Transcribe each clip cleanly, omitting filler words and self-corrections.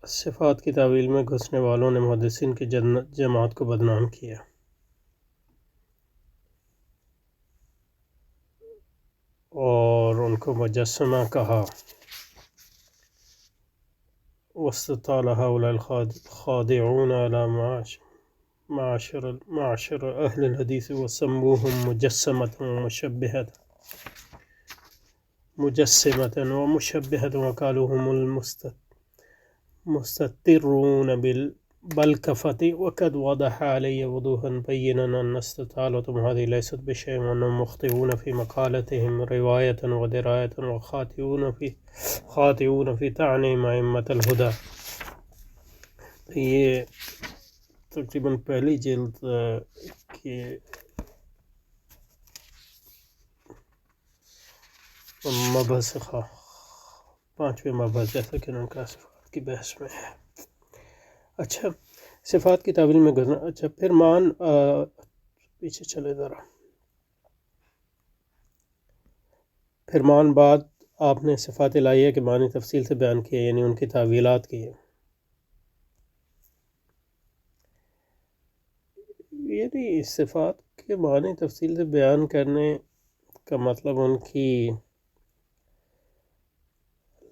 صفات کی تعویل میں گھسنے والوں نے محدثین کی جماعت کو بدنام کیا اور ان کو مجسمہ کہا۔ واستطال هؤلاء الخادعون على معاشر أهل الحديث وسموهم مجسمة ومشبهة وقالوا هم المستترون بالكفة وقد وضح علي وضوحا بينا أن استطالتهم هذه ليست بشيء وأنهم مخطئون في مقالتهم رواية ودراية وخاطئون في تعليم أئمة الهدى۔ یہ تقریباً پہلی جلد کے مبحث پانچویں مبحث جیسا کہ ان کا صفات کی بحث میں ہے۔ اچھا، صفات کی تعویل میں گزرنا۔ اچھا، پھر پیچھے چلے ذرا۔ پھر بعد آپ نے صفات الہیہ کے معنی تفصیل سے بیان کیے، یعنی ان کی تعویلات کی۔ یعنی صفات کے معنی تفصیل سے بیان کرنے کا مطلب ان کی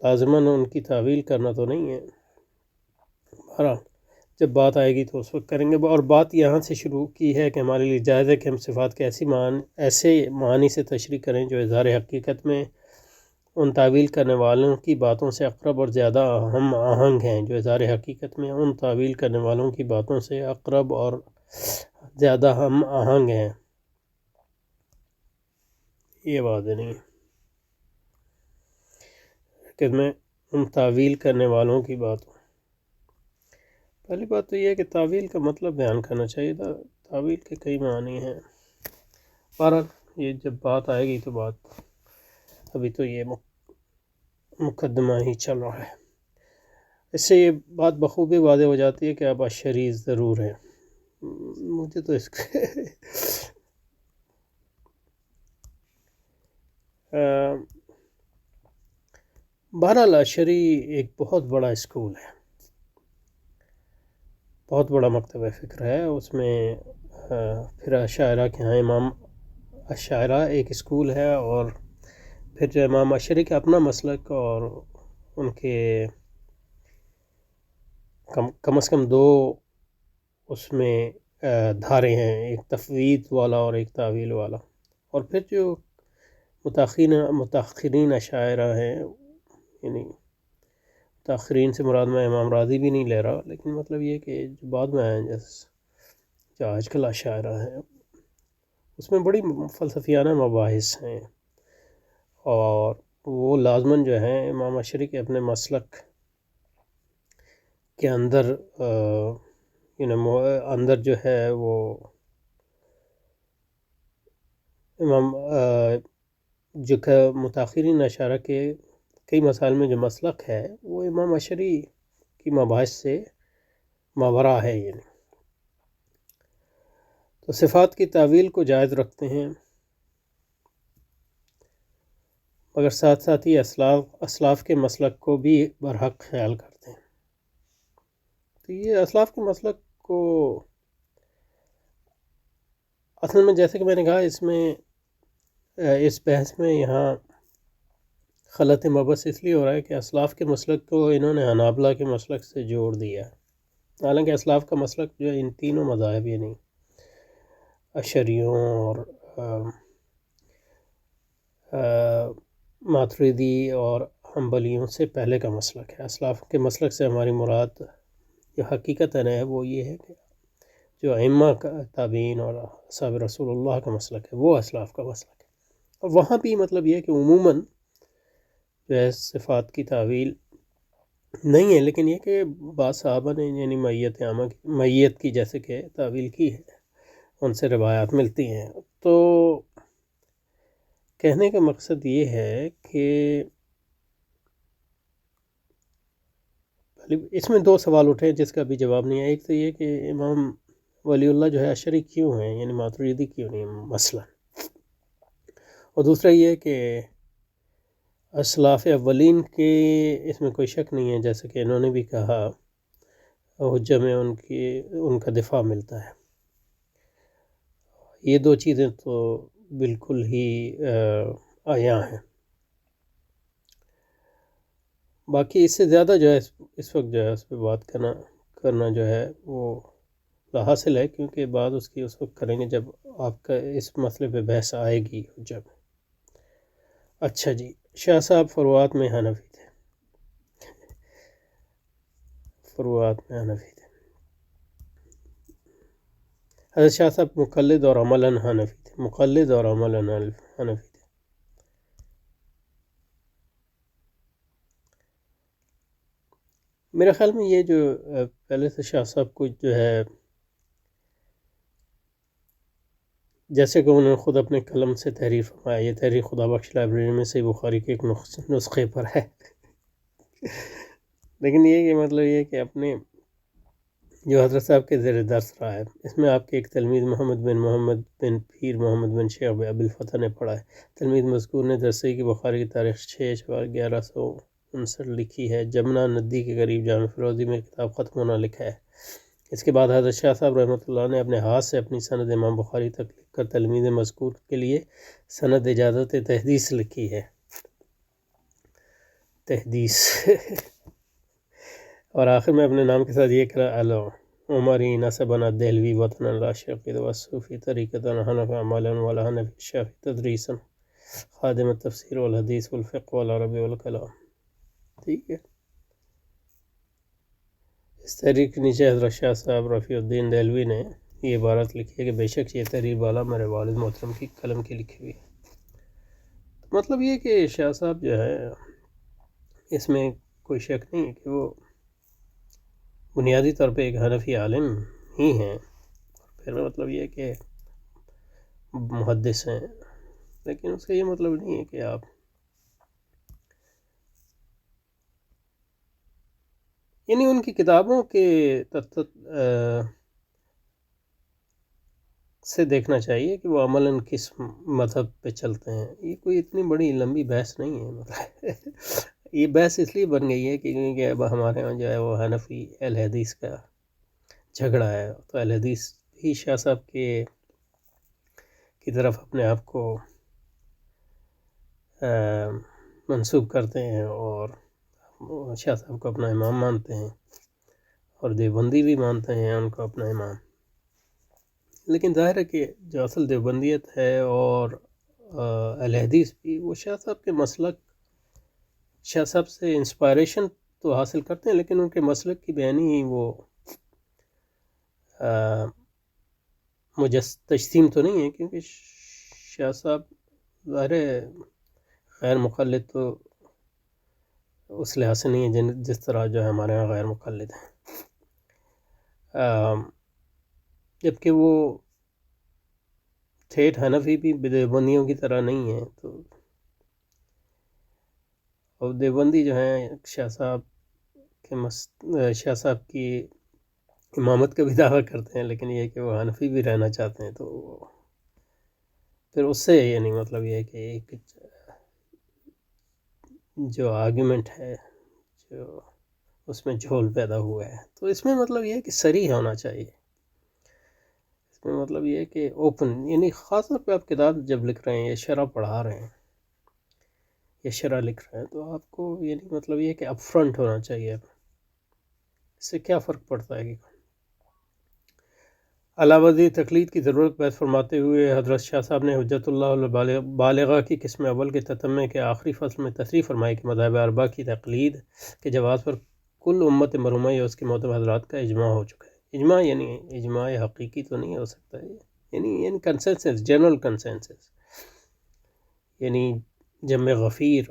لازماً ان کی تعویل کرنا تو نہیں ہے۔ بہرحال جب بات آئے گی تو اس وقت کریں گے۔ اور بات یہاں سے شروع کی ہے کہ ہمارے لیے جائز ہے کہ ہم صفات کے ایسے معنی سے تشریح کریں جو اظہار حقیقت میں ان تعویل کرنے والوں کی باتوں سے اقرب اور زیادہ ہم آہنگ ہیں، جو اظہار حقیقت میں ان تعویل کرنے والوں کی باتوں سے اقرب اور زیادہ ہم آہنگ ہیں۔ یہ بات نہیں ہے کہ میں ان تعویل کرنے والوں کی باتوں۔ پہلی بات تو یہ ہے کہ تعویل کا مطلب بیان کرنا چاہیے تھا۔ تعویل کے کئی معنی ہیں۔ بہرحال یہ جب بات آئے گی تو بات، ابھی تو یہ مقدمہ ہی چل رہا ہے۔ اس سے یہ بات بخوبی واضح ہو جاتی ہے کہ اب اشعری ضرور ہے۔ مجھے تو اس کے بہرحال اشعری ایک بہت بڑا اسکول ہے، بہت بڑا مکتبہ فکر ہے۔ اس میں پھر اشاعرہ کے ہاں امام اشاعرہ ایک اسکول ہے، اور پھر جو امام اشعری کا اپنا مسلک اور ان کے کم از کم دو اس میں دھارے ہیں، ایک تفویض والا اور ایک تعویل والا۔ اور پھر جو متاخرین اشاعرہ ہیں، یعنی متاخرین سے مراد میں امام راضی بھی نہیں لے رہا، لیکن مطلب یہ کہ جو بعد میں آئے جیسے جو آج کل اشاعرہ ہیں، اس میں بڑی فلسفیانہ مباحث ہیں، اور وہ لازماً جو ہیں امام اشعری کے اپنے مسلک کے اندر اندر جو ہے وہ امام جو کہ متاخرین اشاعرہ کے کئی مسائل میں جو مسلک ہے وہ امام اشعری کی مباحث سے ماوراء ہے۔ یعنی تو صفات کی تعویل کو جائز رکھتے ہیں، مگر ساتھ ساتھ ہی اسلاف کے مسلک کو بھی برحق خیال کرتے ہیں۔ تو یہ اسلاف کے مسلک کو اصل میں، جیسے کہ میں نے کہا، اس بحث میں یہاں خلط مبحث اس لیے ہو رہا ہے کہ اسلاف کے مسلک کو انہوں نے حنابلہ کے مسلک سے جوڑ دیا ہے، حالانکہ اسلاف کا مسلک جو ان تینوں مذاہب یعنی اشعریوں اور ماتریدی اور حنبلیوں سے پہلے کا مسلک ہے۔ اسلاف کے مسلک سے ہماری مراد جو حقیقتاً ہے وہ یہ ہے کہ جو ائمہ کا تابعین اور اصحاب رسول اللہ کا مسلک ہے وہ اسلاف کا مسلک ہے۔ اور وہاں بھی مطلب یہ ہے کہ عموماً جو ہے صفات کی تعویل نہیں ہے، لیکن یہ کہ بعض صحابہ نے یعنی میت کی جیسے کہ تعویل کی ہے، ان سے روایات ملتی ہیں۔ تو کہنے کا مقصد یہ ہے کہ اس میں دو سوال اٹھے جس کا بھی جواب نہیں ہے۔ ایک تو یہ کہ امام ولی اللہ جو ہے اشعری کیوں ہیں، یعنی ماتریدی کیوں نہیں مثلا، اور دوسرا یہ کہ اسلاف اولین کے اس میں کوئی شک نہیں ہے، جیسے کہ انہوں نے بھی کہا حجہ میں ان کا دفاع ملتا ہے۔ یہ دو چیزیں تو بالکل ہی عیاں ہیں۔ باقی اس سے زیادہ جو ہے اس وقت جو ہے اس پہ بات کرنا جو ہے وہ حاصل ہے، کیونکہ بات اس وقت کریں گے جب آپ کا اس مسئلے پہ بحث آئے گی حجہ میں۔ اچھا جی، شاہ صاحب فروعات میں حنفی تھے، فروعات میں حنفی تھے۔ حضرت شاہ صاحب مقلد اور عملاً حنفی تھے، مقلد اور عملاً حنفی تھے۔ میرے خیال میں یہ جو پہلے سے شاہ صاحب کو جو ہے، جیسے کہ انہوں نے خود اپنے قلم سے تحریر فرمایا، یہ تحریر خدا بخش لائبریری میں صحیح بخاری کے ایک نسخے پر ہے لیکن یہ کہ مطلب یہ کہ اپنے جو حضرت صاحب کے زیر درس رہا ہے، اس میں آپ کے ایک تلمید محمد بن پیر محمد بن شیخ ابی الفتح نے پڑھا ہے۔ تلمید مذکور نے درسی کی بخاری کی تاریخ 6/1159 لکھی ہے۔ جمنا ندی کے قریب جامع فیروزی میں کتاب ختم ہونا لکھا ہے۔ اس کے بعد حضرت شاہ صاحب رحمۃ اللہ نے اپنے ہاتھ سے اپنی سند امام بخاری تک لکھ کر تلمید مذکور کے لیے سند اجازت تحدیث لکھی ہے، تحدیث اور آخر میں اپنے نام کے ساتھ یہ کرا عمری نسبنا دہلوی وطن الراشقید وصوفی طریقۃ حنف عملا ولا حنف شافی تدریسا خادم التفسیر والحدیث والفقہ والعربی والکلام۔ ٹھیک ہے، اس تحریر کے نیچے حضرت شاہ صاحب رفیع الدین دہلوی نے یہ عبارت لکھی ہے کہ بے شک یہ تحریر بالا میرے والد محترم کی قلم کی لکھی ہوئی ہے۔ مطلب یہ کہ شاہ صاحب جو ہے، اس میں کوئی شک نہیں ہے کہ وہ بنیادی طور پہ ایک حنفی عالم ہی ہیں، پھر مطلب یہ کہ محدث ہیں، لیکن اس کا یہ مطلب نہیں ہے کہ آپ یعنی ان کی کتابوں کے سے دیکھنا چاہیے کہ وہ عملاً کس مذہب پہ چلتے ہیں۔ یہ کوئی اتنی بڑی لمبی بحث نہیں ہے، مطلب یہ بحث اس لیے بن گئی ہے کہ کیونکہ اب ہمارے ہاں جو ہے وہ حنفی اہل حدیث کا جھگڑا ہے، تو اہل حدیث ہی شاہ صاحب کی طرف اپنے آپ کو منسوب کرتے ہیں اور شاہ صاحب کو اپنا امام مانتے ہیں، اور دیوبندی بھی مانتے ہیں ان کو اپنا امام۔ لیکن ظاہر ہے کہ جو اصل دیوبندیت ہے اور اہل حدیث بھی، وہ شاہ صاحب کے مسلک، شاہ صاحب سے انسپائریشن تو حاصل کرتے ہیں، لیکن ان کے مسلک کی بیانی ہی وہ تجسیم تو نہیں ہے، کیونکہ شاہ صاحب ظاہر غیر مقلد تو اس لحاظ سے نہیں ہے جس طرح جو ہے ہمارے ہاں غیر مقلد ہیں، جبکہ وہ ٹھیٹھ حنفی بھی دیوبندیوں کی طرح نہیں ہیں۔ تو اور دیوبندی جو ہیں شاہ صاحب کی امامت کا بھی دعویٰ کرتے ہیں، لیکن یہ کہ وہ حنفی بھی رہنا چاہتے ہیں، تو پھر اس سے یعنی مطلب یہ ہے کہ ایک جو آرگیومنٹ ہے، جو اس میں جھول پیدا ہوا ہے، تو اس میں مطلب یہ ہے کہ صریح ہونا چاہیے، اس میں مطلب یہ ہے کہ اوپن، یعنی خاص طور پہ آپ کتاب جب لکھ رہے ہیں یا شرح پڑھا رہے ہیں یا شرح لکھ رہے ہیں، تو آپ کو یعنی مطلب یہ ہے کہ اپ فرنٹ ہونا چاہیے۔ اس سے کیا فرق پڑتا ہے کہ علاوہ تقلید کی ضرورت پیش فرماتے ہوئے حضرت شاہ صاحب نے حجت اللہ بالغہ کی قسم اول کے تتمہ کے آخری فصل میں تصریح فرمائی کہ مذاہب اربعہ کی تقلید کے جواز پر کل امت مرحومہ یا اس کے معتبر حضرات کا اجماع ہو چکا ہے۔ اجماع یعنی اجماع حقیقی تو نہیں ہو سکتا ہے، یعنی کنسنسس، جنرل کنسنسس، یعنی جمع غفیر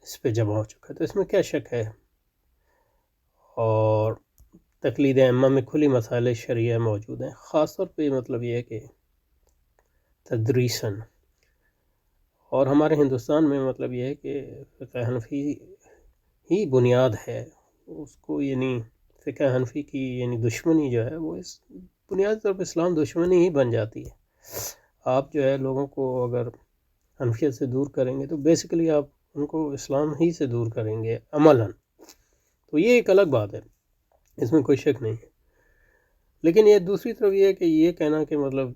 اس پہ جمع ہو چکا ہے، تو اس میں کیا شک ہے۔ اور تقلید ائمہ میں کھلی مسائل شرعیہ موجود ہیں، خاص طور پہ مطلب یہ ہے کہ تدریساً، اور ہمارے ہندوستان میں مطلب یہ ہے کہ فقہ حنفی ہی بنیاد ہے، اس کو یعنی فقہ حنفی کی یعنی دشمنی جو ہے وہ اس بنیادی طور پہ اسلام دشمنی ہی بن جاتی ہے۔ آپ جو ہے لوگوں کو اگر حنفیت سے دور کریں گے تو بیسیکلی آپ ان کو اسلام ہی سے دور کریں گے عملاً، تو یہ ایک الگ بات ہے، اس میں کوئی شک نہیں ہے. لیکن یہ دوسری طرف یہ ہے کہ یہ کہنا کہ مطلب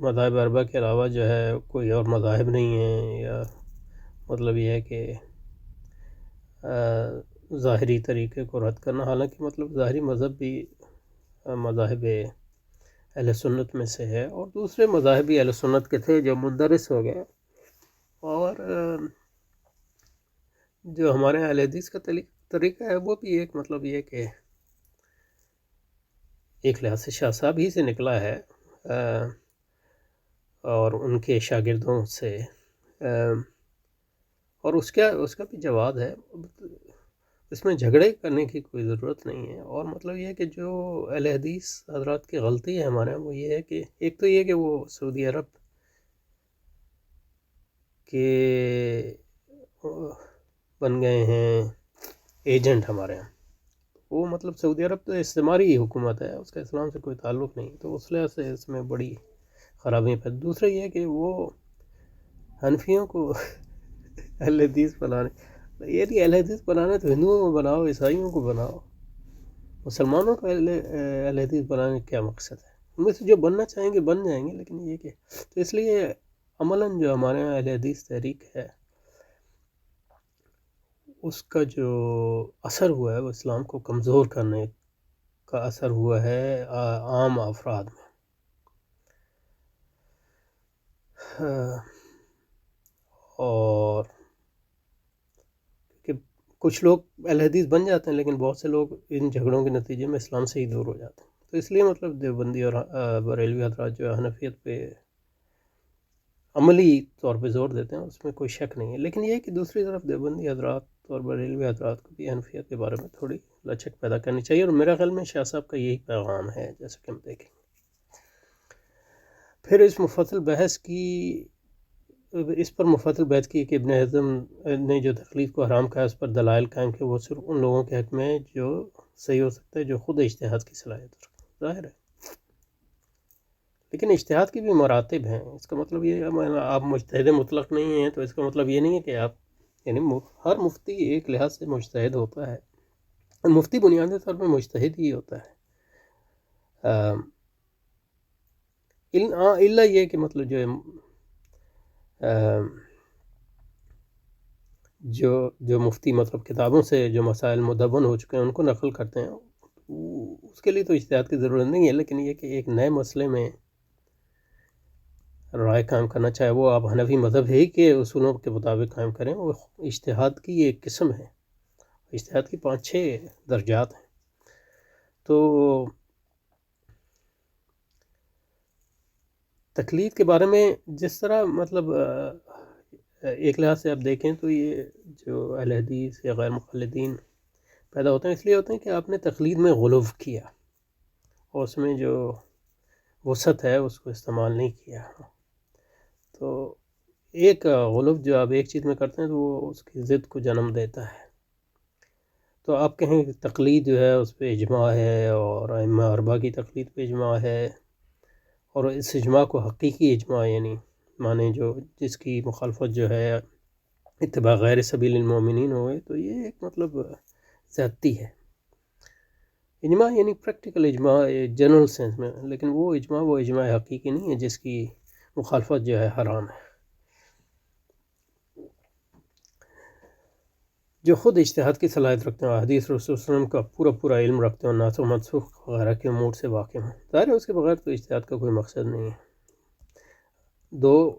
مذاہب اربعہ کے علاوہ جو ہے کوئی اور مذاہب نہیں ہیں، یا مطلب یہ ہے کہ ظاہری طریقے کو رد کرنا، حالانکہ مطلب ظاہری مذہب بھی مذاہب اہل سنت میں سے ہے، اور دوسرے مذاہب بھی اہل سنت کے تھے جو مندرس ہو گئے. اور جو ہمارے اہل حدیث کا طریقہ ہے وہ بھی ایک مطلب یہ کہ ایک لحاظ سے شاہ صاحب ہی سے نکلا ہے، اور ان کے شاگردوں سے، اور اس کا بھی جواب ہے. اس میں جھگڑے کرنے کی کوئی ضرورت نہیں ہے. اور مطلب یہ ہے کہ جو اہل حدیث حضرات کی غلطی ہے ہمارے وہ یہ ہے کہ ایک تو یہ کہ وہ سعودی عرب کے بن گئے ہیں ایجنٹ ہمارے یہاں. وہ مطلب سعودی عرب تو استعماری حکومت ہے، اس کا اسلام سے کوئی تعلق نہیں، تو اس لحاظ سے اس میں بڑی خرابیاں پیدا. دوسرا یہ ہے کہ وہ حنفیوں کو اہل حدیث بنانے، یہ نہیں اہل حدیث بنانا تو ہندوؤں کو بناؤ، عیسائیوں کو بناؤ، مسلمانوں کو اہل حدیث بنانے کا کیا مقصد ہے؟ ان میں سے جو بننا چاہیں گے بن جائیں گے. لیکن یہ کہ تو اس لیے عملاً جو ہمارے یہاں اہل حدیث تحریک ہے اس کا جو اثر ہوا ہے وہ اسلام کو کمزور کرنے کا اثر ہوا ہے عام افراد میں. اور کہ کچھ لوگ اہل حدیث بن جاتے ہیں، لیکن بہت سے لوگ ان جھگڑوں کے نتیجے میں اسلام سے ہی دور ہو جاتے ہیں. تو اس لیے مطلب دیوبندی اور بریلوی حضرات جو حنفیت پہ عملی طور پہ زور دیتے ہیں اس میں کوئی شک نہیں ہے. لیکن یہ ہے کہ دوسری طرف دیوبندی حضرات اور بریلوی حضرات کو بھی حنفیت کے بارے میں تھوڑی لچک پیدا کرنی چاہیے، اور میرا خیال میں شاہ صاحب کا یہی پیغام ہے جیسا کہ ہم دیکھیں. پھر اس پر مفصل بحث کی کہ ابن حزم نے جو تقلید کو حرام کہا اس پر دلائل قائم کہ وہ صرف ان لوگوں کے حق میں ہے جو صحیح ہو سکتا ہے جو خود اجتہاد کی صلاحیت رکھتے ہیں. ظاہر ہے، لیکن اجتہاد کی بھی مراتب ہیں. اس کا مطلب یہ آپ مجتہد مطلق نہیں ہیں، تو اس کا مطلب یہ نہیں ہے کہ آپ یعنی ہر مفتی ایک لحاظ سے مجتہد ہوتا ہے. مفتی بنیادی طور پہ مجتہد ہی ہوتا ہے، الا یہ کہ مطلب جو مفتی مطلب کتابوں سے جو مسائل مدون ہو چکے ہیں ان کو نقل کرتے ہیں، اس کے لیے تو اجتہاد کی ضرورت نہیں ہے. لیکن یہ کہ ایک نئے مسئلے میں رائے قائم کرنا، چاہے وہ آپ حنفی مذہب ہی کے اصولوں کے مطابق قائم کریں، وہ اجتہاد کی ایک قسم ہے. اجتہاد کی 5-6 درجات ہیں. تو تقلید کے بارے میں جس طرح مطلب ایک لحاظ سے آپ دیکھیں تو یہ جو اہل حدیث یا غیر مقلدین پیدا ہوتے ہیں اس لیے ہوتے ہیں کہ آپ نے تقلید میں غلو کیا اور اس میں جو وسعت ہے اس کو استعمال نہیں کیا. تو ایک غلو جو آپ ایک چیز میں کرتے ہیں تو وہ اس کی ضد کو جنم دیتا ہے. تو آپ کہیں کہ تقلید جو ہے اس پہ اجماع ہے، اور ائمہ اربعہ کی تقلید پہ اجماع ہے، اور اس اجماع کو حقیقی اجماع یعنی مانے جو جس کی مخالفت جو ہے اتباع غیر سبیل المومنین ہوئے، تو یہ ایک مطلب زیادتی ہے. اجماع یعنی پریکٹیکل اجماع جنرل سینس میں، لیکن وہ اجماع حقیقی نہیں ہے جس کی مخالفت جو ہے حرام ہے. جو خود اجتہاد کی صلاحیت رکھتے ہیں، حدیث رسول صلی اللہ علیہ وسلم کا پورا علم رکھتے ہیں، اور ناسخ منسوخ وغیرہ کے امور سے واقف ہیں، ظاہر ہے اس کے بغیر تو اجتہاد کا کوئی مقصد نہیں ہے.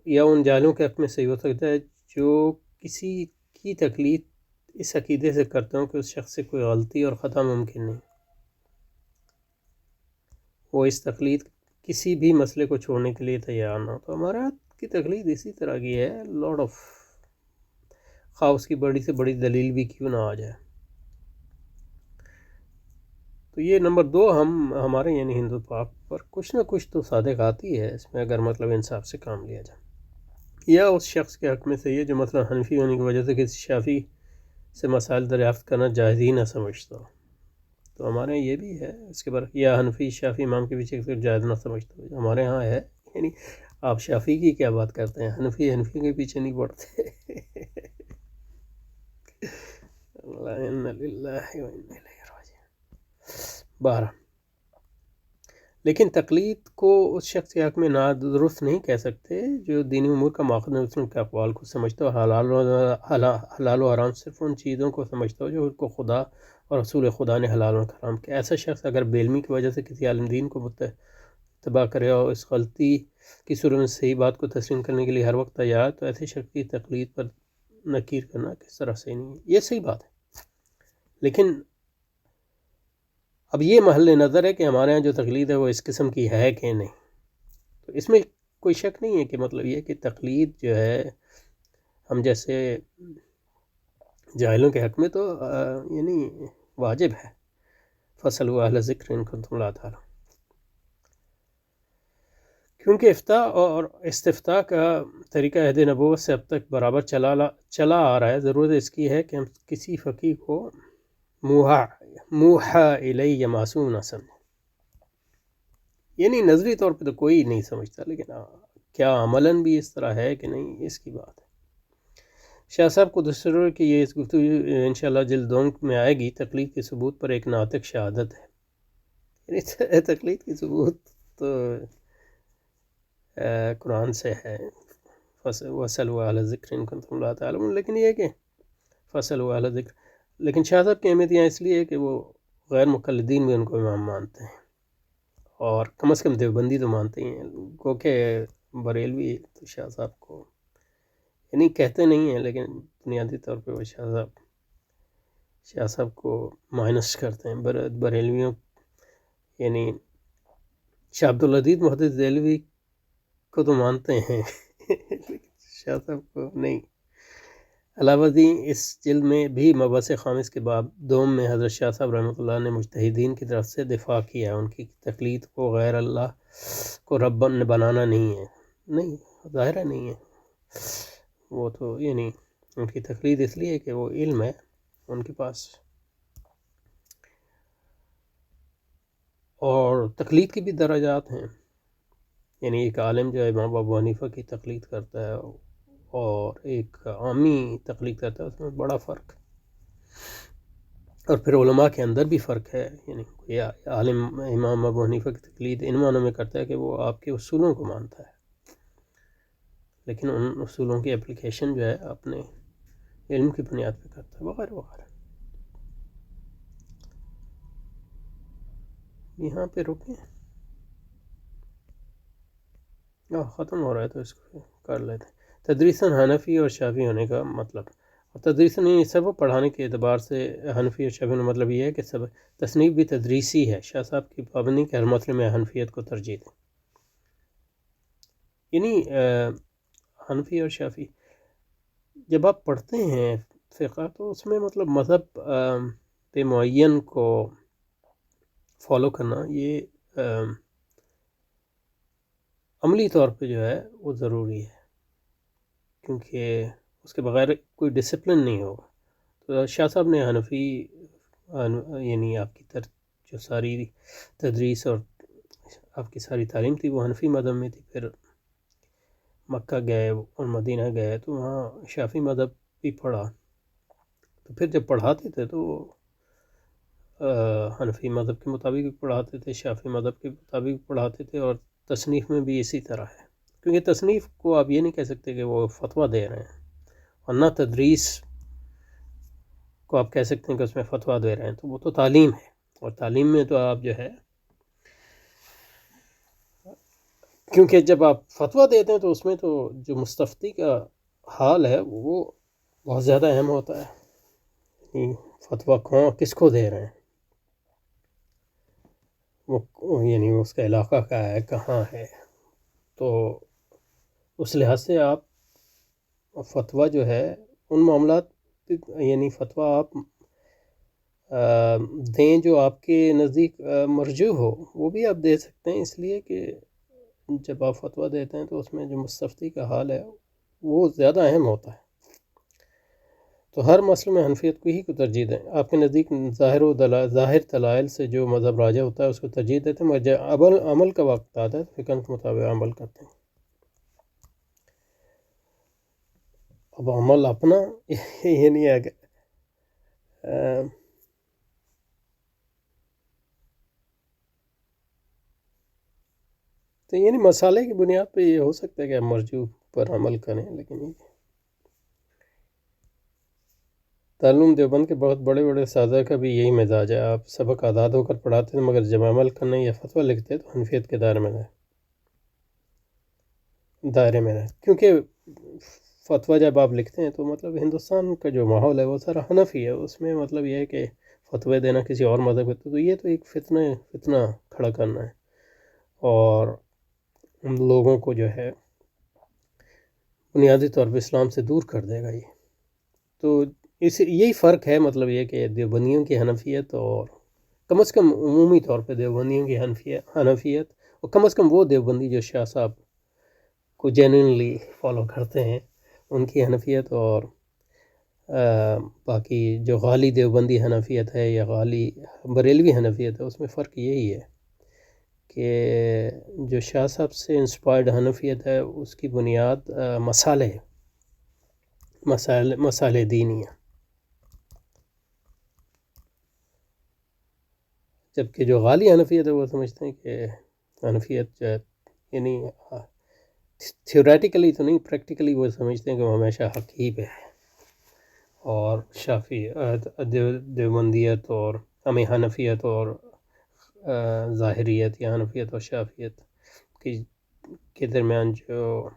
یا ان جاہلوں کے حق میں صحیح ہو سکتا ہے جو کسی کی تقلید اس عقیدے سے کرتے ہوں کہ اس شخص سے کوئی غلطی اور خطا ممکن نہیں، وہ اس تقلید کسی بھی مسئلے کو چھوڑنے کے لیے تیار نہ ہو. تو ہمارے ہاں کی تقلید اسی طرح کی ہے، لاٹ آف خواہ اس کی بڑی سے بڑی دلیل بھی کیوں نہ آ جائے. تو یہ نمبر 2 ہمارے یعنی ہندو پاک پر کچھ نہ کچھ تو صادق آتی ہے اس میں، اگر مطلب انصاف سے کام لیا جائے. یا اس شخص کے حق میں سے یہ جو مثلا حنفی ہونے کی وجہ سے کسی شافی سے مسائل دریافت کرنا جائز ہی نہ سمجھتا ہو، تو ہمارے یہاں یہ بھی ہے. اس کے بعد یا حنفی شافی امام کے پیچھے جائز نہ سمجھتا ہو، ہمارے ہاں ہے. یعنی آپ شافی کی کیا بات کرتے ہیں، حنفی کے پیچھے نہیں پڑتے. اللہ انا للہ و انا الیہ بہرحال لیکن تقلید کو اس شخص کے حق میں نادرست نہیں کہہ سکتے جو دینی امور کا ماخذ مسلم کے اقوال کو سمجھتا ہو، حلال و حرام صرف ان چیزوں کو سمجھتا ہو جو ان کو خدا اور رسول خدا نے حلال و حرام کیا۔ ایسا شخص اگر بے علمی کی وجہ سے کسی عالم دین کو تباہ کرے اور اس غلطی کی صورت میں صحیح بات کو تسلیم کرنے کے لیے ہر وقت تیار، تو ایسے شخص کی تقلید پر نکیر کرنا کس طرح صحیح نہیں ہے۔ یہ صحیح بات ہے، لیکن اب یہ محل نظر ہے کہ ہمارے ہاں جو تقلید ہے وہ اس قسم کی ہے کہ نہیں۔ تو اس میں کوئی شک نہیں ہے کہ مطلب یہ کہ تقلید جو ہے ہم جیسے جاہلوں کے حق میں تو یعنی واجب ہے۔ فَاسْأَلُوا أَهْلَ الذِّكْرِ إِن كُنتُمْ لَا تَعْلَمُونَ، کیونکہ افتاء اور استفتاء کا طریقہ عہد نبوت سے اب تک برابر چلا آ رہا ہے۔ ضرورت اس کی ہے کہ ہم کسی فقیہ کو موحى الیہ یا معصوم نہ سمجھیں، یعنی نظری طور پہ تو کوئی نہیں سمجھتا، لیکن کیا عملاً بھی اس طرح ہے کہ نہیں، اس کی بات ہے۔ شاہ صاحب کو دوسروں کی یہ اس گفتگو انشاءاللہ جلد 2 میں آئے گی۔ تقلید کے ثبوت پر ایک ناطق شہادت ہے، یعنی تقلید کی ثبوت تو قرآن سے ہے، وَاسْأَلُوا أَهْلَ الذِّكْرِ إِن كُنتُمْ لَا تَعْلَمُونَ، لیکن یہ کہ فَاسْأَلُوا أَهْلَ الذِّكْرِ، لیکن شاہ صاحب کی اہمیت یہاں اس لیے ہے کہ وہ غیر مقلدین بھی ان کو امام مانتے ہیں، اور کم از کم دیوبندی تو مانتے ہی ہیں، گو کہ بریلوی تو شاہ صاحب کو یعنی کہتے نہیں ہیں، لیکن بنیادی طور پہ وہ شاہ صاحب کو مائنس کرتے ہیں۔ بریلویوں یعنی شاہ عبدالعزیز محدث دہلوی کو تو مانتے ہیں لیکن شاہ صاحب کو نہیں۔ علاوہ ازیں اس جلد میں بھی مبحث خامس کے باب 2 میں حضرت شاہ صاحب رحمۃ اللہ نے مجتہدین کی طرف سے دفاع کیا ہے۔ ان کی تقلید کو غیر اللہ کو رب بنانا نہیں ہے، نہیں ظاہر ہے نہیں ہے، وہ تو یعنی ان کی تقلید اس لیے کہ وہ علم ہے ان کے پاس، اور تقلید کی بھی درجات ہیں، یعنی ایک عالم جو ہے امام ابو حنیفہ کی تقلید کرتا ہے اور ایک عامی تقلید کرتا ہے، اس میں بڑا فرق، اور پھر علماء کے اندر بھی فرق ہے، یعنی کوئی عالم امام ابو حنیفہ کی تقلید ان معنوں میں کرتا ہے کہ وہ آپ کے اصولوں کو مانتا ہے، لیکن ان اصولوں کی اپلیکیشن جو ہے اپنے علم کی بنیاد پہ کرتا ہے، وغیرہ وغیرہ۔ یہاں پہ رکیں، ختم ہو رہا ہے تو اس کو کر لیتے ہیں۔ تدریساً حنفی اور شافعی ہونے کا مطلب، اور تدریساً نہیں، سب پڑھانے کے اعتبار سے حنفی اور شافعی ہونے کا مطلب یہ ہے کہ سب تصنیف بھی تدریسی ہے۔ شاہ صاحب کی پابندی کہ ہر مسئلے میں حنفیت کو ترجیح دیں، یعنی حنفی اور شافعی جب آپ پڑھتے ہیں فقہ تو اس میں مطلب مذہب پہ معین کو فالو کرنا یہ عملی طور پہ جو ہے وہ ضروری ہے، کیونکہ اس کے بغیر کوئی ڈسپلن نہیں ہوگا۔ تو شاہ صاحب نے حنفی یعنی آپ کی جو ساری تدریس اور آپ کی ساری تعلیم تھی وہ حنفی مذہب میں تھی، پھر مکہ گئے اور مدینہ گئے تو وہاں شافعی مذہب بھی پڑھا، تو پھر جب پڑھاتے تھے تو حنفی مذہب کے مطابق بھی پڑھاتے تھے، شافعی مذہب کے مطابق بھی پڑھاتے تھے، اور تصنیف میں بھی اسی طرح ہے، کیونکہ تصنیف کو آپ یہ نہیں کہہ سکتے کہ وہ فتویٰ دے رہے ہیں، اور نہ تدریس کو آپ کہہ سکتے ہیں کہ اس میں فتویٰ دے رہے ہیں، تو وہ تو تعلیم ہے، اور تعلیم میں تو آپ جو ہے، کیونکہ جب آپ فتویٰ دیتے ہیں تو اس میں تو جو مستفتی کا حال ہے وہ بہت زیادہ اہم ہوتا ہے، فتویٰ کس کو دے رہے ہیں، وہ یعنی اس کا علاقہ کیا ہے، کہاں ہے، تو اس لحاظ سے آپ فتویٰ جو ہے ان معاملات یعنی فتویٰ آپ دیں جو آپ کے نزدیک مرجوح ہو، وہ بھی آپ دے سکتے ہیں، اس لیے کہ جب آپ فتویٰ دیتے ہیں تو اس میں جو مستفتی کا حال ہے وہ زیادہ اہم ہوتا ہے، تو ہر مسئلے میں حنفیت کو ہی کو ترجیح دیں۔ آپ کے نزدیک ظاہر دلائل سے جو مذہب راجع ہوتا ہے اس کو ترجیح دیتے ہیں، مگر عمل کا وقت آتا ہے تو فقہ کے مطابق عمل کرتے ہیں۔ اب عمل اپنا یہ نہیں ہے کہ تو یعنی مسالے کی بنیاد پہ یہ ہو سکتا ہے کہ ہم مرجو پر عمل کریں، لیکن یہ تعلیم دیوبند کے بہت بڑے بڑے اساتذہ کا بھی یہی مزاج ہے، آپ سبق آزاد ہو کر پڑھاتے ہیں مگر جب عمل کرنے یا فتویٰ لکھتے ہیں تو حنفیت کے دائرے میں رہے، کیونکہ فتویٰ جب آپ لکھتے ہیں تو مطلب ہندوستان کا جو ماحول ہے وہ سارا حنفی ہے، اس میں مطلب یہ ہے کہ فتوے دینا کسی اور مذہب کو، تو یہ تو ایک فتنہ کھڑا کرنا ہے اور ان لوگوں کو جو ہے بنیادی طور پہ اسلام سے دور کر دے گا یہ. تو یہی فرق ہے، مطلب یہ کہ دیوبندیوں کی حنفیت اور کم از کم عمومی طور پہ دیوبندیوں کی حنفیت اور کم از کم وہ دیوبندی جو شاہ صاحب کو جینوئنلی فالو کرتے ہیں ان کی حنفیت اور باقی جو غالی دیوبندی حنفیت ہے یا غالی بریلوی حنفیت ہے، اس میں فرق یہی ہے کہ جو شاہ صاحب سے انسپائرڈ حنفیت ہے اس کی بنیاد مسالے دینی ہے، جبکہ جو غالی حنفیت ہے وہ سمجھتے ہیں کہ حنفیت جو ہے یعنی تھیوریٹیکلی تو نہیں، پریکٹیکلی وہ سمجھتے ہیں کہ وہ ہمیشہ حق ہی پہ ہے. اور شافی دیوبندیت اور حنفیت اور ظاہریت یا حنفیت اور شافیت کے درمیان جو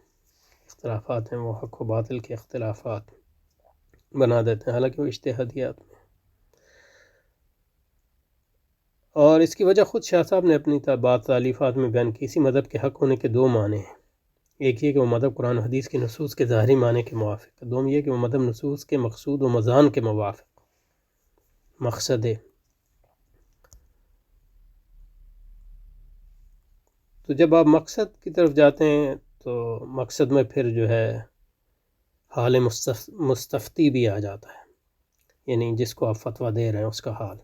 اختلافات ہیں وہ حق و باطل کے اختلافات بنا دیتے ہیں، حالانکہ وہ اجتہادیات میں. اور اس کی وجہ خود شاہ صاحب نے اپنی تالیفات میں بیان کی. اسی مذہب کے حق ہونے کے دو معنی ہیں، ایک یہ کہ وہ مذہب قرآن و حدیث کے نصوص کے ظاہری معنی کے موافق، دوم یہ کہ وہ مذہب نصوص کے مقصود و مضان کے موافق مقصد ہے. تو جب آپ مقصد کی طرف جاتے ہیں تو مقصد میں پھر جو ہے حال مستفتی بھی آ جاتا ہے، یعنی جس کو آپ فتویٰ دے رہے ہیں اس کا حال.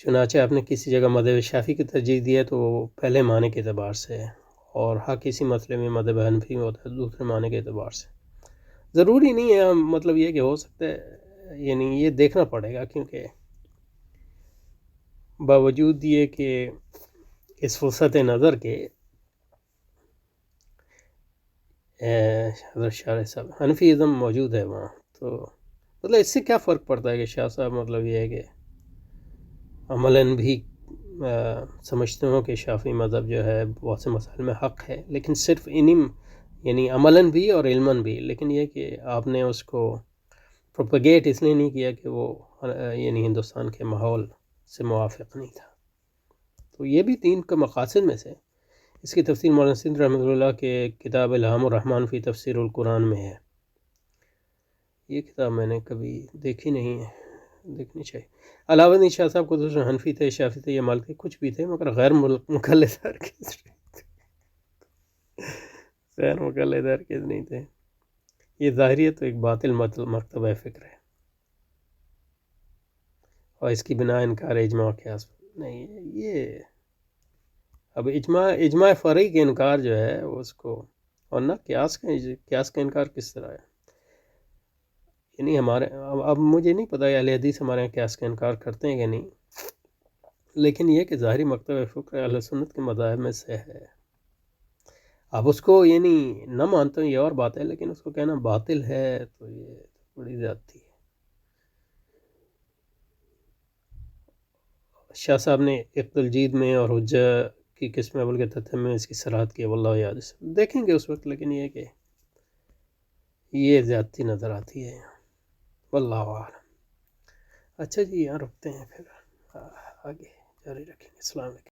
چنانچہ آپ نے کسی جگہ مذہب شافعی کی ترجیح دی ہے تو وہ پہلے معنی کے اعتبار سے ہے، اور حق کسی مسئلے میں مذہب حنفی میں ہوتا ہے دوسرے معنی کے اعتبار سے. ضروری نہیں ہے، مطلب یہ کہ ہو سکتا ہے، یعنی یہ دیکھنا پڑے گا، کیونکہ باوجود یہ کہ اس وسعت نظر کے حضرت شاہ صاحب حنفی ازم موجود ہے وہاں، تو مطلب اس سے کیا فرق پڑتا ہے کہ شاہ صاحب مطلب یہ ہے کہ عملاً بھی سمجھتے ہوں کہ شافعی مذہب جو ہے بہت سے مسائل میں حق ہے، لیکن صرف یعنی عملاً بھی اور علماً بھی، لیکن یہ کہ آپ نے اس کو پروپیگیٹ اس لیے نہیں کیا کہ وہ یعنی ہندوستان کے ماحول سے موافق نہیں تھا. تو یہ بھی تین کا مقاصد میں سے. اس کی تفسیر مولانا سندھ رحمۃ اللہ کے کتاب الہام الرحمن فی تفسیر القرآن میں ہے. یہ کتاب میں نے کبھی دیکھی نہیں ہے، دیکھنی چاہیے. علاوہ شاہ صاحب کو دوسرے حنفی تھے، شافعی تھے یا مالکی کچھ بھی تھے، مگر غیر مقلد ہرگز نہیں تھے. یہ ظاہریت تو ایک باطل مکتبہ فکر ہے، اور اس کی بنا انکار اجماع قیاس نہیں ہے. یہ اب اجماع فرعی کے انکار جو ہے اس کو، اور نہ قیاس کا انکار کس طرح ہے. یعنی ہمارے اب مجھے نہیں پتہ اہل حدیث ہمارے یہاں قیاس کا انکار کرتے ہیں کہ نہیں، لیکن یہ کہ ظاہری مکتبہ فکر اہل سنت کے مذاہب میں سے ہے. اب اس کو یعنی نہ مانتے ہیں یہ اور بات ہے، لیکن اس کو کہنا باطل ہے تو یہ بڑی زیادتی ہے. شاہ صاحب نے اقت الجید میں اور حجہ کی قسم اول کے تتھم میں اس کی صراحت کی، واللہ یاد دیکھیں گے اس وقت، لیکن یہ کہ یہ زیادتی نظر آتی ہے واللہ اعلم. اچھا جی، یہاں رکھتے ہیں، پھر آگے جاری رکھیں گے. السلام علیکم.